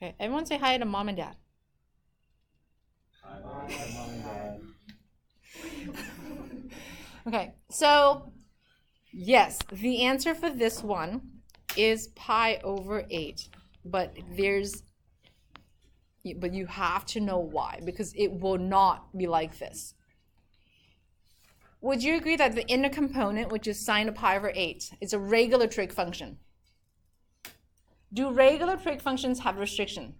Okay, everyone say hi to mom and dad. Hi, mom and dad. Okay, so yes, the answer for this one is pi over 8, but you have to know why, because it will not be like this. Would you agree that the inner component, which is sine of pi over 8, is a regular trig function? Do regular trig functions have restriction?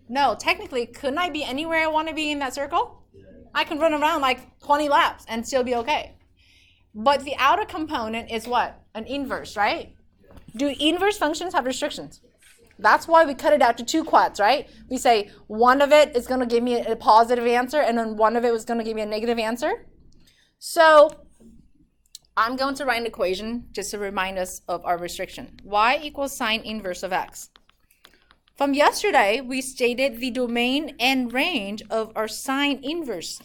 No, technically, couldn't I be anywhere I want to be in that circle? I can run around like 20 laps and still be okay. But the outer component is what? An inverse, right? Do inverse functions have restrictions? That's why we cut it out to 2 quads, right? We say one of it is going to give me a positive answer, and then one of it was going to give me a negative answer. So I'm going to write an equation just to remind us of our restriction. Y equals sine inverse of x. From yesterday, we stated the domain and range of our sine inverse.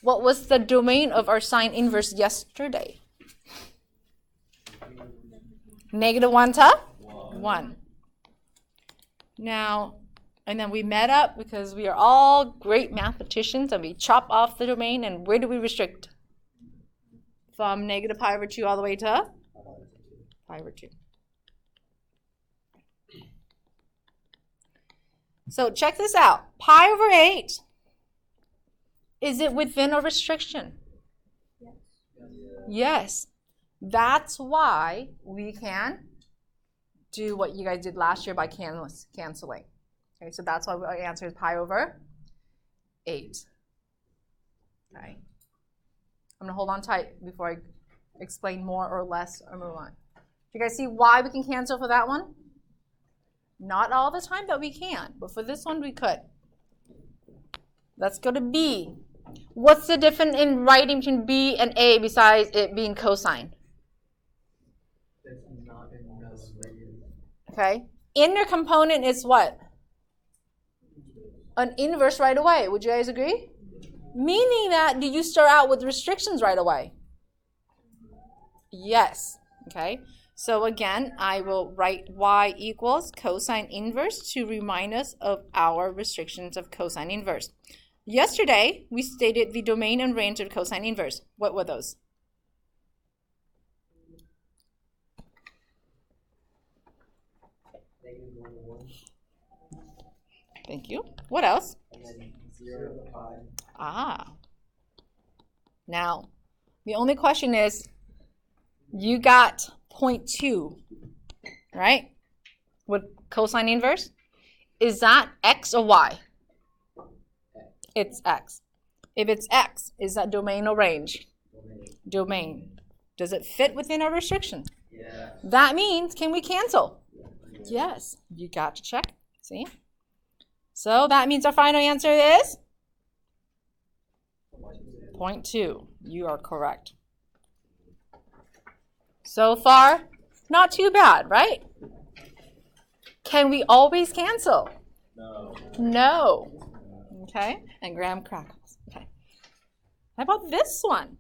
What was the domain of our sine inverse yesterday? -1 to 1. Now, and then we met up because we are all great mathematicians, and we chop off the domain, and where do we restrict? From negative pi over 2 all the way to pi over 2. So check this out. Pi over 8, is it within a restriction? Yes. That's why we can do what you guys did last year by canceling. Okay, so that's why our answer is pi over 8. Okay. I'm going to hold on tight before I explain more or less or move on. Do you guys see why we can cancel for that one? Not all the time that we can, but for this one we could. Let's go to B. What's the difference in writing between B and A besides it being cosine? Okay. Inner component is what? An inverse right away. Would you guys agree? Meaning that, do you start out with restrictions right away? Yes. Okay. So again, I will write y equals cosine inverse to remind us of our restrictions of cosine inverse. Yesterday, we stated the domain and range of cosine inverse. What were those? Thank you. What else? 0 to pi. Ah. Now, the only question is, you got 0.2, right? With cosine inverse. Is that x or y? It's x. If it's x, is that domain or range? Domain. Does it fit within our restriction? Yeah. That means, can we cancel? Yes. You got to check. See? So that means our final answer is 0.2. You are correct. So far, not too bad, right? Can we always cancel? No. No. Okay, and graham crackles. Okay. How about this one?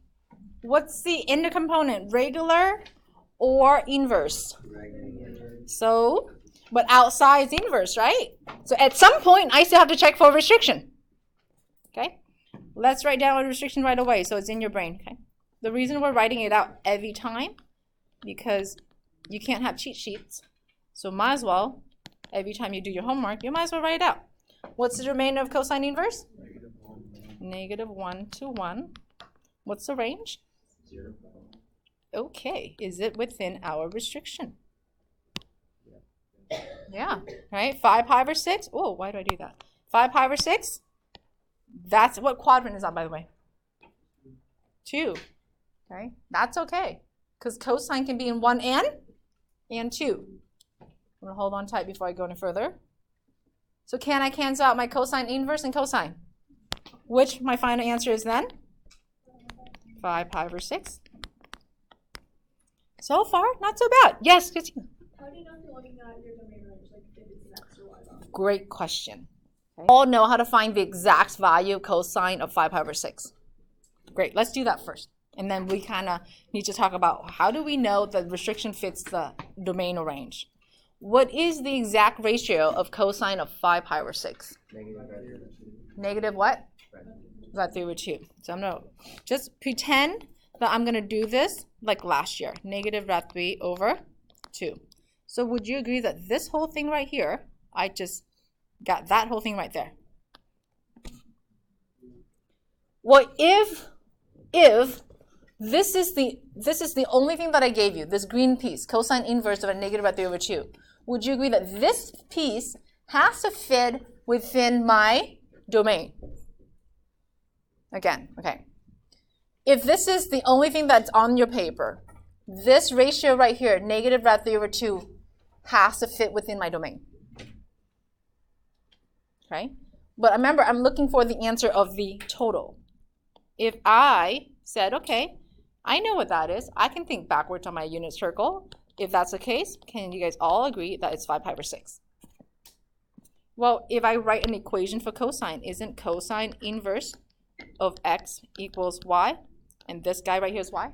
What's the inner component, regular or inverse? So, but outside is inverse, right? So at some point, I still have to check for restriction. Okay, let's write down a restriction right away so it's in your brain. Okay, the reason we're writing it out every time, because you can't have cheat sheets. So might as well, every time you do your homework, you might as well write it out. What's the remainder of cosine inverse? -1 to 1. What's the range? 0. Okay, is it within our restriction? Yeah, right? 5 pi over 6. Oh, why do I do that? 5 pi over 6. That's what quadrant is that, by the way? 2. Okay, that's okay, because cosine can be in 1 and 2. I'm going to hold on tight before I go any further. So can I cancel out my cosine inverse and cosine? Which my final answer is then? 5 pi over 6. So far, not so bad. Yes, Christina. How do you know if you're looking at your domain range, like if it's x or y value? Great question. Okay. All know how to find the exact value of cosine of 5 pi over 6. Great, let's do that first. And then we kind of need to talk about how do we know the restriction fits the domain or range. What is the exact ratio of cosine of 5 pi over 6? Negative what? About 3 over 2. So I'm going to just pretend that I'm going to do this like last year. Negative root 3 over 2. So would you agree that this whole thing right here, I just got that whole thing right there? Well, if this is the only thing that I gave you, this green piece, cosine inverse of a negative root 3 over 2, would you agree that this piece has to fit within my domain? Again, okay. If this is the only thing that's on your paper, this ratio right here, negative root 3 over 2, has to fit within my domain. Okay? But remember, I'm looking for the answer of the total. If I said, okay, I know what that is. I can think backwards on my unit circle. If that's the case, can you guys all agree that it's 5 pi over 6? Well, if I write an equation for cosine, isn't cosine inverse of x equals y? And this guy right here is y?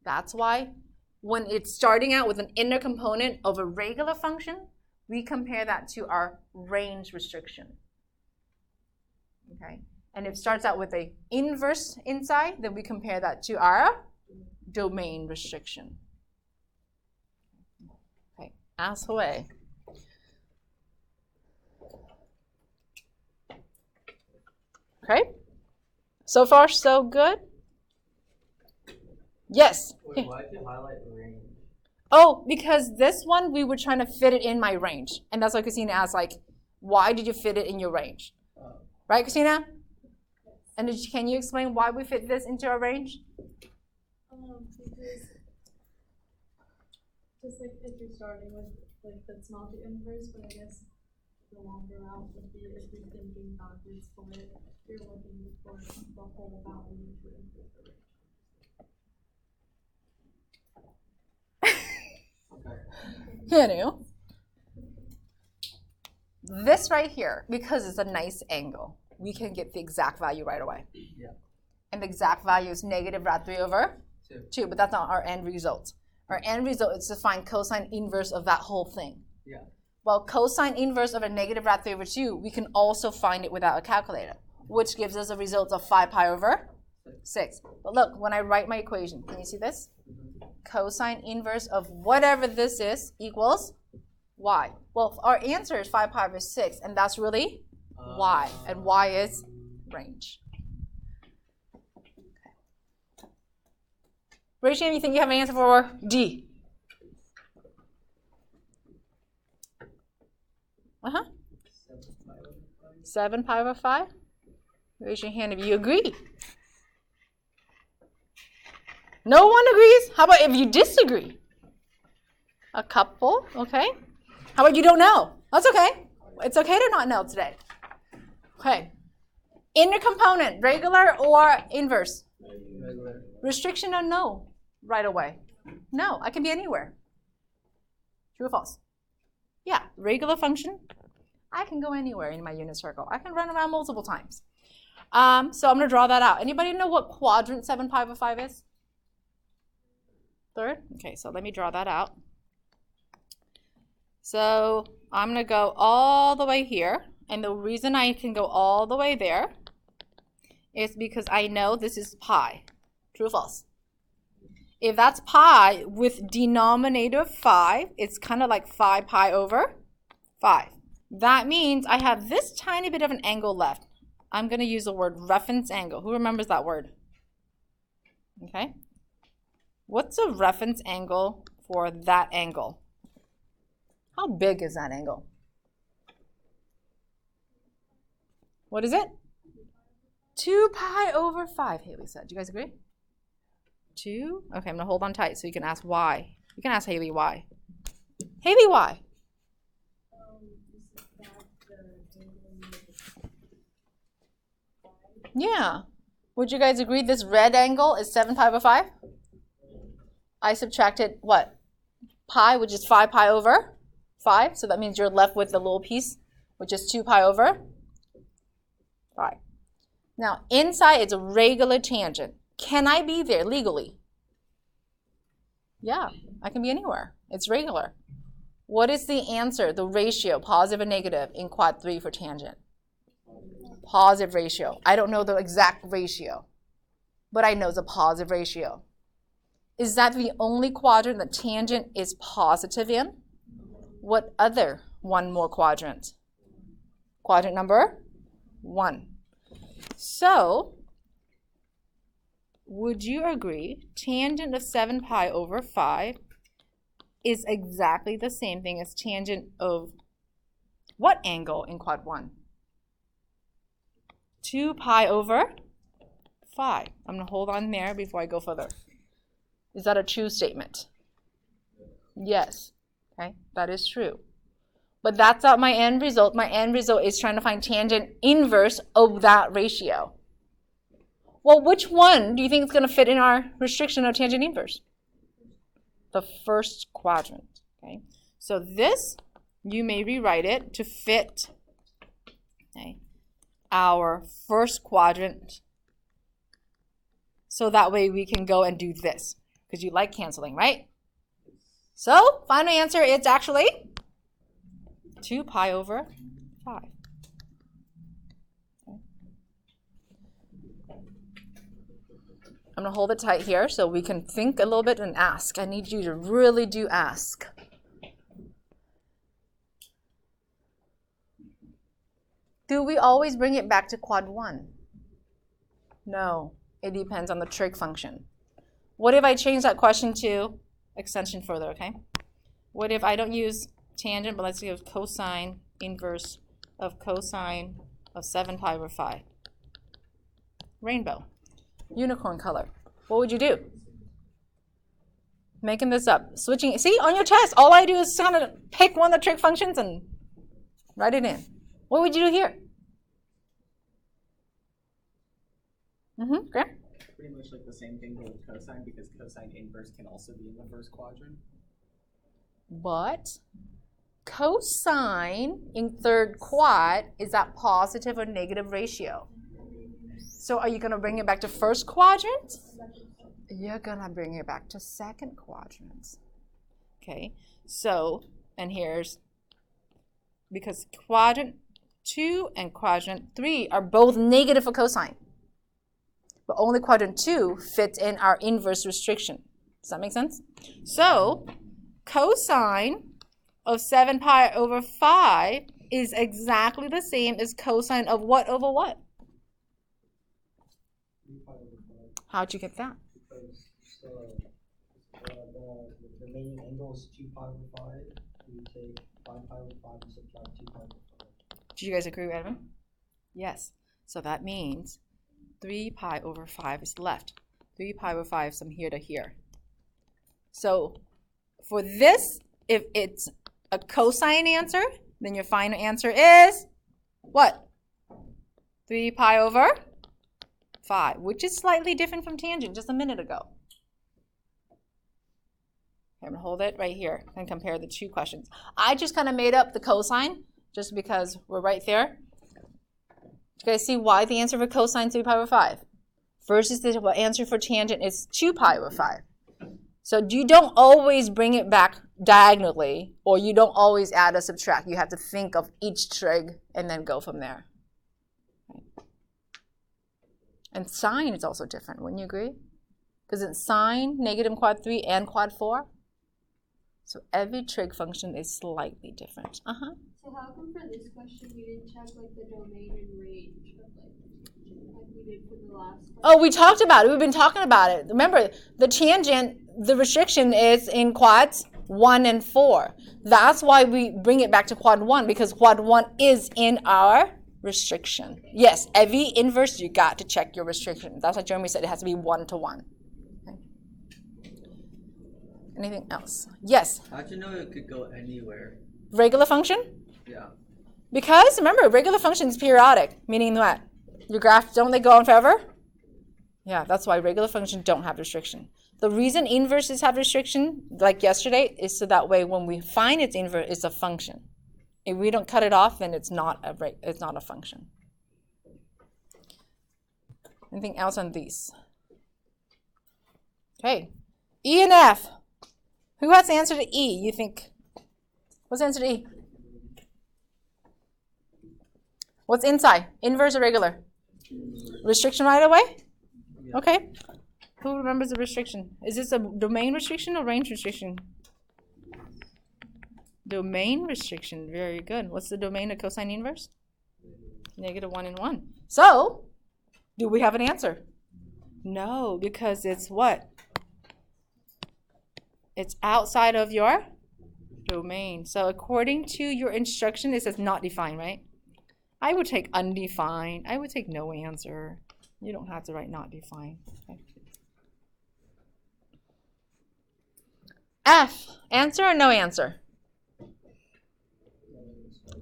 That's why when it's starting out with an inner component of a regular function, we compare that to our range restriction. Okay? And if it starts out with an inverse inside, then we compare that to our domain restriction. Okay, ask away. Okay, so far so good? Yes? Wait, why did you highlight the range? Oh, because this one, we were trying to fit it in my range. And that's why Cosine asked, like, why did you fit it in your range? Right, Cosina? And can you explain why we fit this into our range? Because just like if you're starting with, like, that's not the inverse, but I guess the longer route would be if you're thinking backwards for it, you're looking for the whole value to improve the range. Anyway, this right here, because it's a nice angle, we can get the exact value right away. Yeah. And the exact value is negative root 3 over 2, but that's not our end result. Our end result is to find cosine inverse of that whole thing. Yeah. Well, cosine inverse of a negative root 3 over 2, we can also find it without a calculator, which gives us a result of 5 pi over 6. But look, when I write my equation, can you see this? Cosine inverse of whatever this is equals y. Well, our answer is 5 pi over 6, and that's really y, and y is range. Okay. Raise your hand if you think you have an answer for D. 7 pi over 5? Raise your hand if you agree. No one agrees? How about if you disagree? A couple, okay. How about you don't know? That's okay. It's okay to not know today. Okay. Inner component, regular or inverse? Regular. Restriction or no? Right away. No, I can be anywhere. True or false? Yeah, regular function. I can go anywhere in my unit circle. I can run around multiple times. So I'm going to draw that out. Anybody know what quadrant 7 pi over 5 is? Third? Okay, so let me draw that out. So I'm going to go all the way here. And the reason I can go all the way there is because I know this is pi. True or false? If that's pi with denominator 5, it's kind of like 5 pi over 5. That means I have this tiny bit of an angle left. I'm going to use the word reference angle. Who remembers that word? Okay. What's a reference angle for that angle? How big is that angle? What is it? 2 pi over 5, Haley said. Do you guys agree? 2? Okay, I'm going to hold on tight so you can ask why. You can ask Haley why. Haley, why? Yeah. Would you guys agree this red angle is 7 pi over 5? I subtracted what? Pi, which is 5 pi over 5. So that means you're left with the little piece, which is 2 pi over 5. Now, inside it's a regular tangent. Can I be there legally? Yeah, I can be anywhere. It's regular. What is the answer, the ratio, positive and negative, in quad 3 for tangent? Positive ratio. I don't know the exact ratio, but I know the positive ratio. Is that the only quadrant that tangent is positive in? What other one more quadrant? Quadrant number 1. So, would you agree tangent of 7 pi over 5 is exactly the same thing as tangent of what angle in quad 1? 2 pi over 5. I'm going to hold on there before I go further. Is that a true statement? Yes. Okay, that is true. But that's not my end result. My end result is trying to find tangent inverse of that ratio. Well, which one do you think is going to fit in our restriction of tangent inverse? The first quadrant. Okay, so this, you may rewrite it to fit, okay, our first quadrant. So that way we can go and do this, because you like canceling, right? So, final answer, it's actually 2 pi over 5. Okay. I'm going to hold it tight here so we can think a little bit and ask. I need you to really do ask. Do we always bring it back to quad 1? No, it depends on the trig function. What if I change that question to extension further, okay? What if I don't use tangent, but let's use cosine inverse of cosine of 7 pi over 5? Rainbow. Unicorn color. What would you do? Making this up. Switching. See, on your test, all I do is kind of pick one of the trig functions and write it in. What would you do here? Graham? Pretty much like the same thing with cosine, because cosine inverse can also be in the first quadrant. But cosine in third quad is that positive or negative ratio. So are you going to bring it back to first quadrant? You're going to bring it back to second quadrant. Okay, so, and here's, because quadrant 2 and quadrant 3 are both negative for cosine. But only quadrant 2 fits in our inverse restriction. Does that make sense? So, cosine of 7 pi over 5 is exactly the same as cosine of what over what? How'd you get that? Because the remaining angle is 2 pi over 5. You take 5 pi over 5 and subtract 2 pi over 5. Do you guys agree with Edwin? Yes. So that means 3 pi over 5 is left. 3 pi over 5 is from here to here. So for this, if it's a cosine answer, then your final answer is what? 3 pi over 5, which is slightly different from tangent just a minute ago. I'm going to hold it right here and compare the two questions. I just kind of made up the cosine just because we're right there. You guys see why the answer for cosine is 3 pi over 5 versus the answer for tangent is 2 pi over 5. So you don't always bring it back diagonally, or you don't always add or subtract. You have to think of each trig and then go from there. And sine is also different, wouldn't you agree? Because it's sine, negative in quad 3 and quad 4. So every trig function is slightly different. So how come for this question we didn't check like the domain and range of like we did for the last question? Oh, we talked about it. We've been talking about it. Remember, the tangent, the restriction is in quads 1 and 4. That's why we bring it back to quad 1, because quad 1 is in our restriction. Yes, every inverse, you got to check your restriction. That's what Jeremy said. It has to be 1 to 1. Okay. Anything else? Yes? How'd you know it could go anywhere? Regular function? Yeah. Because, remember, regular function is periodic, meaning what? Your graphs, don't they go on forever? Yeah, that's why regular functions don't have restriction. The reason inverses have restriction, like yesterday, is so that way when we find its inverse, it's a function. If we don't cut it off, then it's not a function. Anything else on these? Okay. E and F. Who has the answer to E, you think? What's the answer to E? What's inside? Inverse or regular? Restriction right away? Okay. Who remembers the restriction? Is this a domain restriction or range restriction? Domain restriction. Very good. What's the domain of cosine inverse? -1 and 1. So, do we have an answer? No, because it's what? It's outside of your domain. So according to your instruction, it says not defined, right? I would take undefined. I would take no answer. You don't have to write not defined. Okay. F, answer or no answer?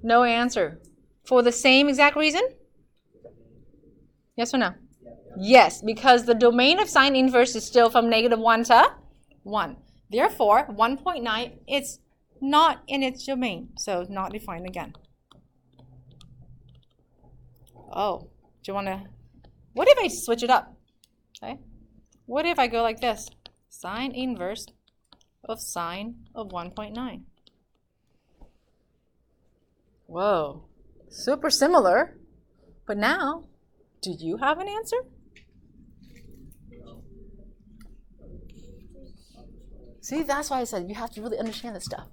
No answer. For the same exact reason? Yes or no? Yes, because the domain of sine inverse is still from -1 to 1. Therefore, 1.9, it's not in its domain, so not defined again. Oh, do you want to, what if I switch it up? Okay. What if I go like this? Sine inverse of sine of 1.9. Whoa, super similar. But now, do you have an answer? See, that's why I said you have to really understand this stuff.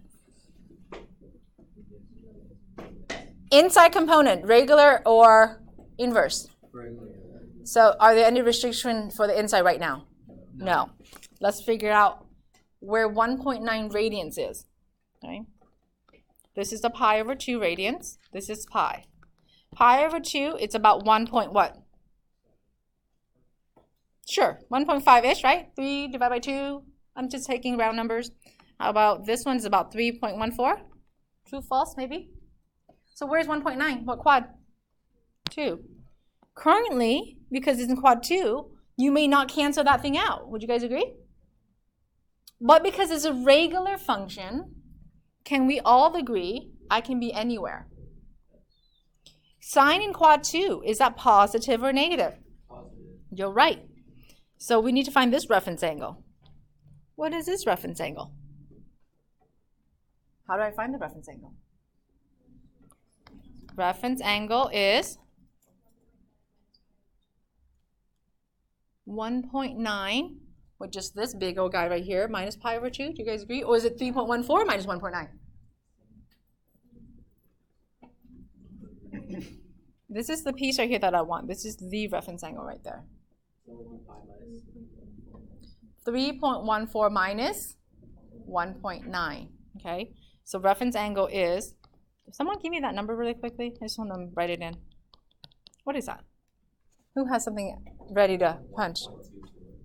Inside component, regular or inverse? Regular. So are there any restriction for the inside right now? No. Let's figure out where 1.9 radians is. Okay. This is the pi over 2 radians. This is pi. Pi over 2, it's about 1 point what? Sure, 1.5-ish, right? 3 divided by 2. I'm just taking round numbers. How about this one's about 3.14? True, false, maybe? So where's 1.9? What quad? 2. Currently, because it's in quad 2, you may not cancel that thing out. Would you guys agree? But because it's a regular function, can we all agree I can be anywhere? Sine in quad 2, is that positive or negative? Positive. You're right. So we need to find this reference angle. What is this reference angle? How do I find the reference angle? Reference angle is 1.9, with just this big old guy right here, minus pi over 2. Do you guys agree? Or is it 3.14 minus 1.9? This is the piece right here that I want. This is the reference angle right there. 3.14 minus 1.9. Okay, so reference angle is, someone give me that number really quickly. I just want to write it in. What is that? Who has something ready to punch?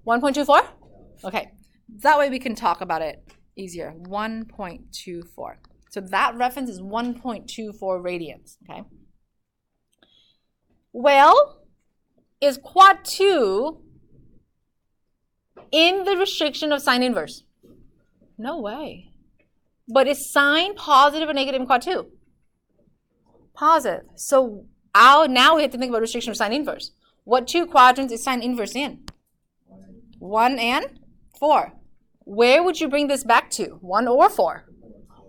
1.24? Okay, that way we can talk about it easier. 1.24. So that reference is 1.24 radians. Okay. Well, is quad 2 in the restriction of sine inverse? No way. But is sine positive or negative in quad 2? Positive. So now we have to think about restriction of sine inverse. What 2 quadrants is sine inverse in? 1 and 4. Where would you bring this back to? 1 or 4?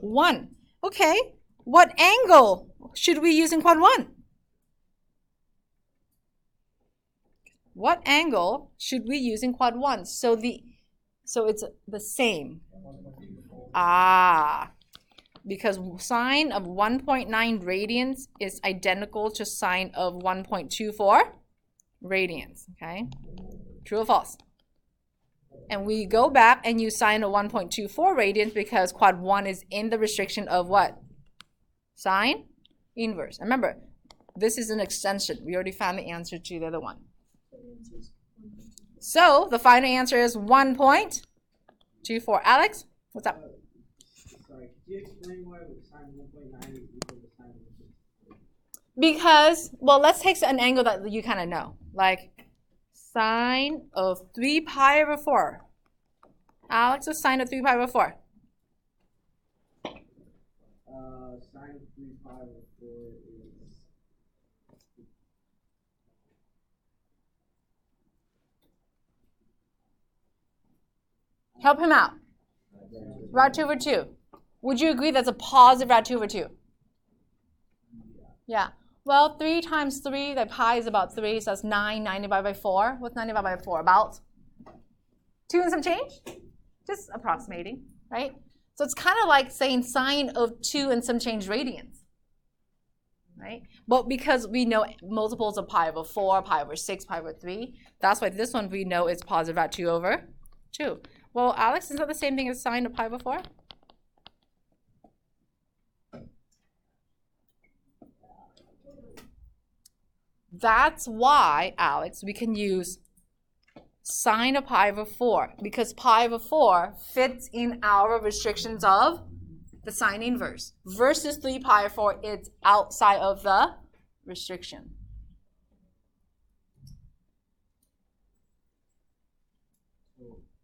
1. Okay. What angle should we use in quad 1? What angle should we use in quad 1? So it's the same. Because sine of 1.9 radians is identical to sine of 1.24 radians. Okay? True or false? And we go back and use sine of 1.24 radians because quad 1 is in the restriction of what? Sine inverse. Remember, this is an extension. We already found the answer to the other one. So the final answer is 1.24. Alex, what's up? Sorry, could you explain why sine 1.9 is equal to sine 1.6? Because, well, let's take an angle that you kind of know. Like sine of 3 pi over 4. Alex, what's sine of 3 pi over 4? Sine of 3 pi over 4 is... Help him out. Rod 2 over 2. Would you agree that's a positive rad 2 over 2? Yeah. Well, 3 times 3, that pi is about 3, so that's 9. 9 divided by 4. What's 9 divided by 4? About 2 and some change? Just approximating, right? So it's kind of like saying sine of 2 and some change radians, right? But because we know multiples of pi over 4, pi over 6, pi over 3, that's why this one we know is positive rad 2 over 2. Well, Alex, is that the same thing as sine of pi over 4? That's why, Alex, we can use sine of pi over 4, because pi over 4 fits in our restrictions of the sine inverse, versus 3 pi over 4, it's outside of the restriction.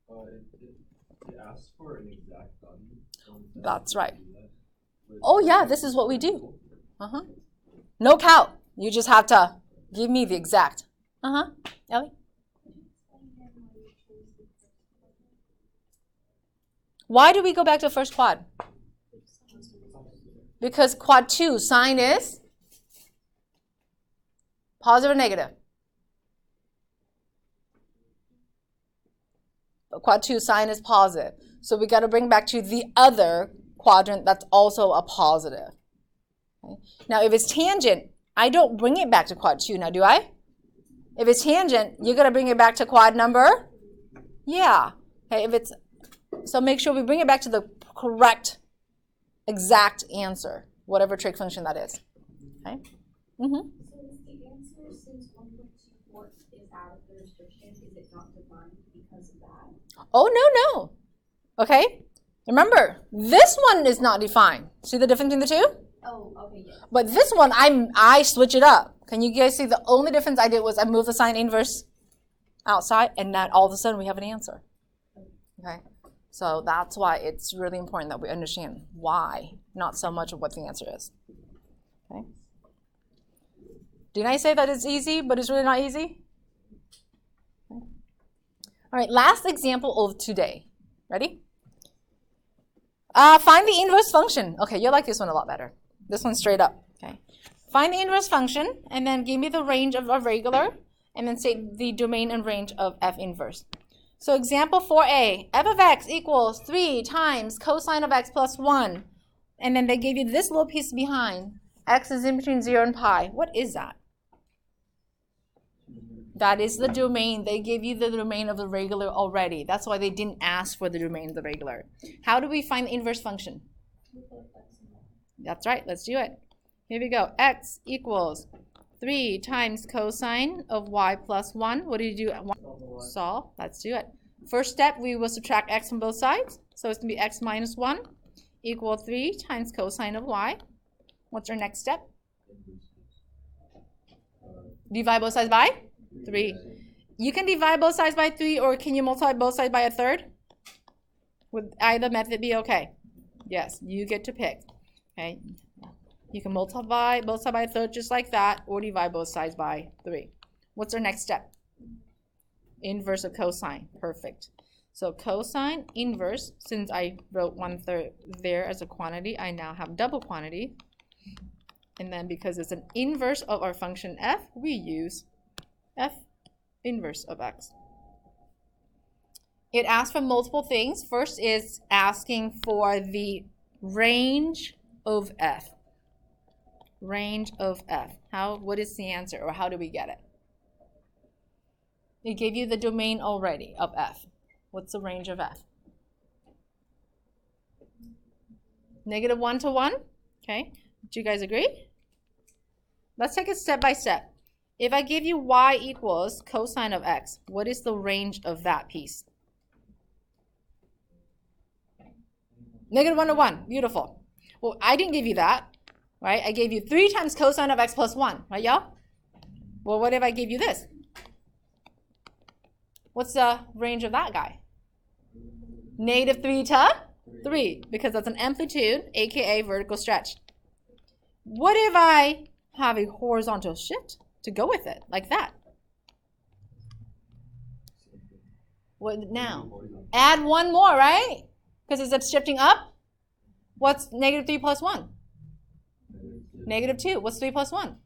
So it asks for an exact value. That's right. Oh yeah, this is what we do. No count. You just have to give me the exact. Ellie? Why do we go back to first quad? Because quad 2, sine is positive or negative? Quad 2, sine is positive. So we got to bring back to the other quadrant that's also a positive. Okay. Now, if it's tangent, I don't bring it back to quad 2 now, do I? If it's tangent, you're going to bring it back to quad number? Yeah. Okay, if it's, so make sure we bring it back to the correct, exact answer, whatever trig function that is. Okay? So is the answer, since 1.24 is out of the restriction, is it not defined because of that? Oh, no. Okay? Remember, this one is not defined. See the difference between the two? Oh, okay, yeah. But this one, I switch it up. Can you guys see the only difference I did was I moved the sine inverse outside, and then all of a sudden we have an answer. Okay? So that's why it's really important that we understand why, not so much of what the answer is. Okay? Didn't I say that it's easy, but it's really not easy? Okay. All right, last example of today. Ready? Find the inverse function. Okay, you'll like this one a lot better. This one's straight up. Okay. Find the inverse function, and then give me the range of a regular, and then say the domain and range of f inverse. So example 4a, f of x equals 3 times cosine of x plus 1. And then they gave you this little piece behind. X is in between 0 and pi. What is that? That is the domain. They gave you the domain of the regular already. That's why they didn't ask for the domain of the regular. How do we find the inverse function? That's right. Let's do it. Here we go. X equals 3 times cosine of y plus 1. What do you do? Solve. Let's do it. First step, we will subtract x from both sides. So it's going to be x minus 1 equal 3 times cosine of y. What's our next step? Divide both sides by 3. You can divide both sides by 3, or can you multiply both sides by a third? Would either method be okay? Yes, you get to pick. Okay. You can multiply both sides by a third just like that, or divide both sides by 3. What's our next step? Inverse of cosine. Perfect. So cosine inverse, since I wrote 1/3 there as a quantity, I now have double quantity. And then because it's an inverse of our function f, we use f inverse of x. It asks for multiple things. First is asking for the range of f. Range of f. What is the answer, or how do we get it? It gave you the domain already of f. What's the range of f? -1 to 1. Okay. Do you guys agree? Let's take it step by step. If I give you y equals cosine of x, what is the range of that piece? -1 to 1. Beautiful. Well, I didn't give you that, right? I gave you 3 times cosine of x plus 1, right, y'all? Well, what if I give you this? What's the range of that guy? -3 to 3, because that's an amplitude, aka vertical stretch. What if I have a horizontal shift to go with it, like that? What now? Add one more, right? Because it's shifting up. What's negative 3 plus 1? Negative 2. What's 3 plus 1?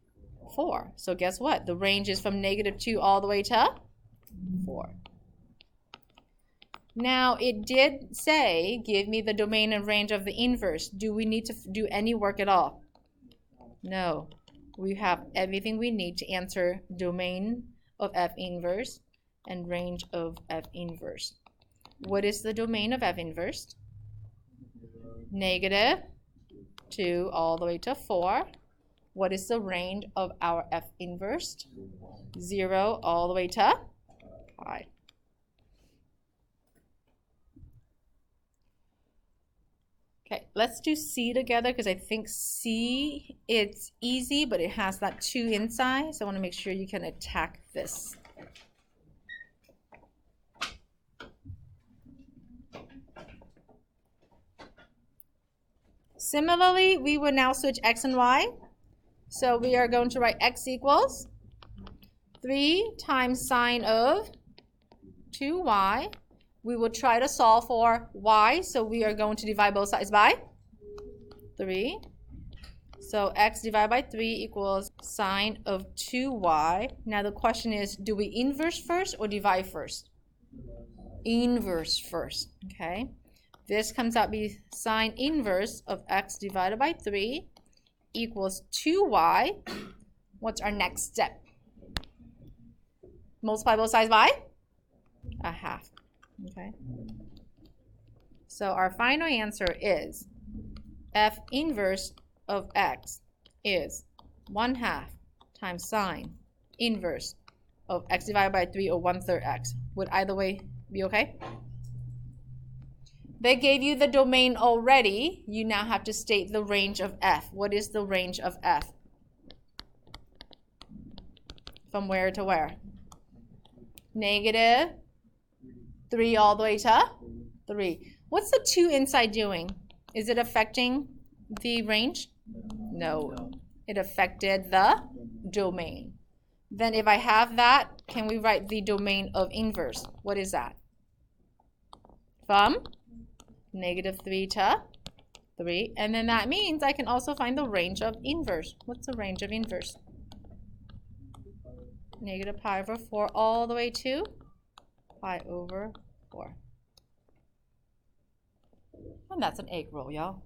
4. So guess what? The range is from negative 2 all the way to 4. Now, it did say, give me the domain and range of the inverse. Do we need to do any work at all? No. We have everything we need to answer domain of F inverse and range of F inverse. What is the domain of F inverse? Negative 2 all the way to 4. What is the range of our F inverse? 0 all the way to 5. Okay, let's do C together because I think C, it's easy, but it has that 2 inside. So I want to make sure you can attack this. Similarly, we will now switch X and Y. So we are going to write X equals 3 times sine of 2Y. We will try to solve for y, so we are going to divide both sides by 3. So x divided by 3 equals sine of 2y. Now the question is, do we inverse first or divide first? Inverse first, okay? This comes out to be sine inverse of x divided by 3 equals 2y. What's our next step? Multiply both sides by a half. Okay, so our final answer is F inverse of x is 1/2 times sine inverse of x divided by 3 or 1/3 x. Would either way be okay? They gave you the domain already. You now have to state the range of F. What is the range of F? From where to where? Negative 3 all the way to 3. What's the 2 inside doing? Is it affecting the range? No. It affected the domain. Then if I have that, can we write the domain of inverse? What is that? From negative 3 to 3. And then that means I can also find the range of inverse. What's the range of inverse? Negative pi over 4 all the way to pi over 4. And that's an egg roll, y'all.